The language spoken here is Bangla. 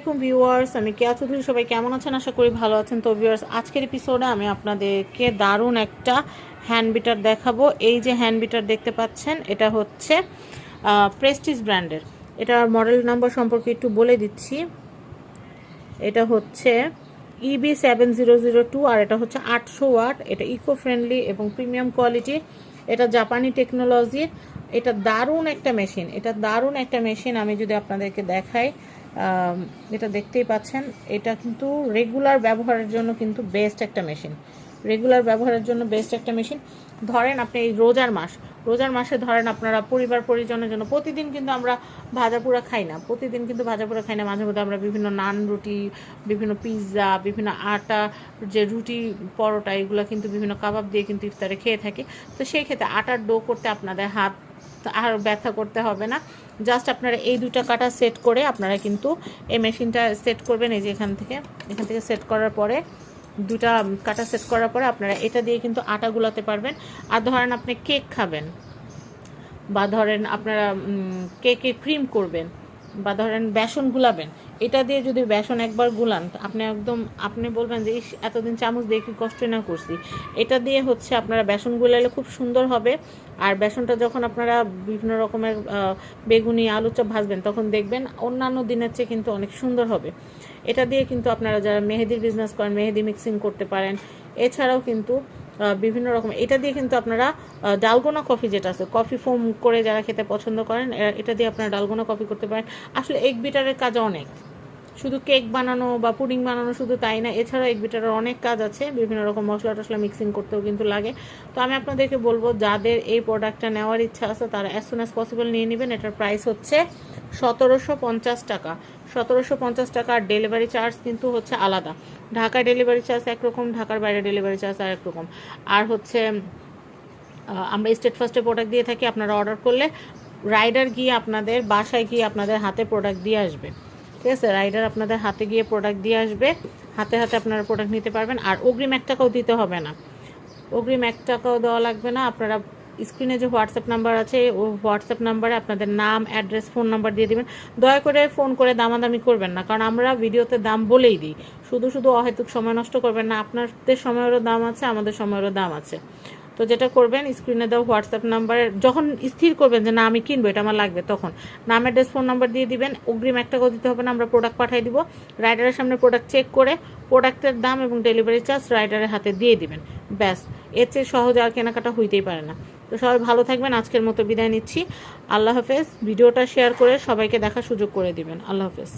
আলাইকুম ভিউয়ার্স, আমি কেয়া চৌধুরী। সবাই কেমন আছেন? আশা করি ভালো আছেন। তো ভিউয়ার্স, আজকের এপিসোডে আমি আপনাদেরকে দারুণ একটা হ্যান্ড বিটার দেখাবো। এই যে হ্যান্ড বিটার দেখতে পাচ্ছেন, এটা হচ্ছে প্রেস্টিজ ব্র্যান্ডের। এটার মডেল নাম্বার সম্পর্কে একটু বলে দিচ্ছি। এটা হচ্ছে EB7002 আর এটা হচ্ছে 800 ওয়াট। এটা ইকো ফ্রেন্ডলি এবং প্রিমিয়াম কোয়ালিটি। এটা জাপানি টেকনোলজির। এটা দারুণ একটা মেশিন। আমি যদি আপনাদেরকে দেখাই, এটা দেখতেই পাচ্ছেন। এটা কিন্তু রেগুলার ব্যবহারের জন্য কিন্তু বেস্ট একটা মেশিন। ধরেন আপনি এই রোজার মাসে ধরেন আপনারা পরিবার পরিজনের জন্য প্রতিদিন কিন্তু আমরা ভাজাপোড়া খাই না, মাঝে মধ্যে আমরা বিভিন্ন নান রুটি, বিভিন্ন পিৎজা, বিভিন্ন আটা যে রুটি পরোটা, এগুলো কিন্তু বিভিন্ন কাবাব দিয়ে কিন্তু ইফতারে খেয়ে থাকি। তো সেই ক্ষেত্রে আটার ডো করতে আপনাদের হাত আর ব্যথা করতে হবে না। জাস্ট আপনারা এই দুটো কাটা সেট করে আপনারা কিন্তু এই মেশিনটা সেট করবেন। এই যে এখান থেকে সেট করার পরে, দুটা কাটা সেট করার পরে আপনারা এটা দিয়ে কিন্তু আটা গুলাতে পারবেন। আর ধরেন আপনি কেক খাবেন, বা ধরেন আপনারা কেকে ক্রিম করবেন, বা ধরেন বেসন গুলাবেন, এটা দিয়ে যদি বেসন একবার গুলান, আপনি বলবেন যে এতদিন চামচ দিয়ে কি কষ্ট না করছি। এটা দিয়ে হচ্ছে আপনারা বেসন গুলালে খুব সুন্দর হবে। আর বেসনটা যখন আপনারা বিভিন্ন রকমের বেগুনি, আলু চপ ভাজবেন, তখন দেখবেন অন্যান্য দিনের চেয়ে কিন্তু অনেক সুন্দর হবে। এটা দিয়ে কিন্তু আপনারা যারা মেহেদির বিজনেস করেন, মেহেদি মিক্সিং করতে পারেন। এছাড়াও কিন্তু বিভিন্ন রকম এটা দিয়ে কিন্তু আপনারা ডালগোনা কফি, যেটা আছে কফি ফোম করে যারা খেতে পছন্দ করেন, এটা দিয়ে আপনারা ডালগোনা কফি করতে পারেন। আসলে এগ বিটারের কাজ অনেক, শুধু কেক বানানো বা পুডিং বানানো শুধু তাই না, এছাড়াও এগ বিটারের অনেক কাজ আছে। বিভিন্ন রকম মশলা টশলা মিক্সিং করতেও কিন্তু লাগে। তো আমি আপনাদেরকে বলবো, যাদের এই প্রোডাক্টটা নেওয়ার ইচ্ছা আছে তারা অ্যাজ সুন অ্যাজ পসিবল নিয়ে নেবেন। এটার প্রাইস হচ্ছে 1750 টাকা। 1750 টাকা। আর ডেলিভারি চার্জ কিন্তু হচ্ছে আলাদা। ঢাকায় ডেলিভারি চার্জ একরকম, ঢাকার বাইরে ডেলিভারি চার্জ আর একরকম। আর হচ্ছে আমরা স্টেট ফার্স্টে প্রোডাক্ট দিয়ে থাকি। আপনারা অর্ডার করলে রাইডার গিয়ে আপনাদের বাসায় গিয়ে আপনাদের হাতে প্রোডাক্ট দিয়ে আসবে। ঠিক আছে, রাইডার আপনাদের হাতে গিয়ে প্রোডাক্ট দিয়ে আসবে, হাতে আপনারা প্রোডাক্ট নিতে পারবেন। আর অগ্রিম 1 টাকাও দিতে হবে না, অগ্রিম 1 টাকাও দেওয়া লাগবে না। আপনারা স্ক্রিনে যে হোয়াটসঅ্যাপ নাম্বার আছে, ওই হোয়াটসঅ্যাপ নাম্বারে আপনাদের নাম, অ্যাড্রেস, ফোন নাম্বার দিয়ে দেবেন। দয়া করে ফোন করে দামাদামি করবেন না, কারণ আমরা ভিডিওতে দাম বলেই দিই। শুধু অহেতুক সময় নষ্ট করবেন না। আপনাদের সময়েরও দাম আছে, আমাদের সময়েরও দাম আছে। তো যেটা করবেন, স্ক্রিনে দেওয়া হোয়াটসঅ্যাপ নাম্বারে যখন স্থির করবেন যে না আমি কিনবো, এটা আমার লাগবে, তখন নাম, অ্যাড্রেস, ফোন নাম্বার দিয়ে দিবেন। অগ্রিম 1 টাকাও দিতে হবে না, আমরা প্রোডাক্ট পাঠিয়ে দিব। রাইডারের সামনে প্রোডাক্ট চেক করে প্রোডাক্টের দাম এবং ডেলিভারি চার্জ রাইডারের হাতে দিয়ে দিবেন। ব্যাস, এর চেয়ে সহজ আর কেনাকাটা হইতেই পারে না। তো সবাই ভালো থাকবেন। আজকের মতো বিদায় নিচ্ছি। আল্লাহ হাফেজ। ভিডিওটা শেয়ার করে সবাইকে দেখার সুযোগ করে দিবেন। আল্লাহ হাফেজ।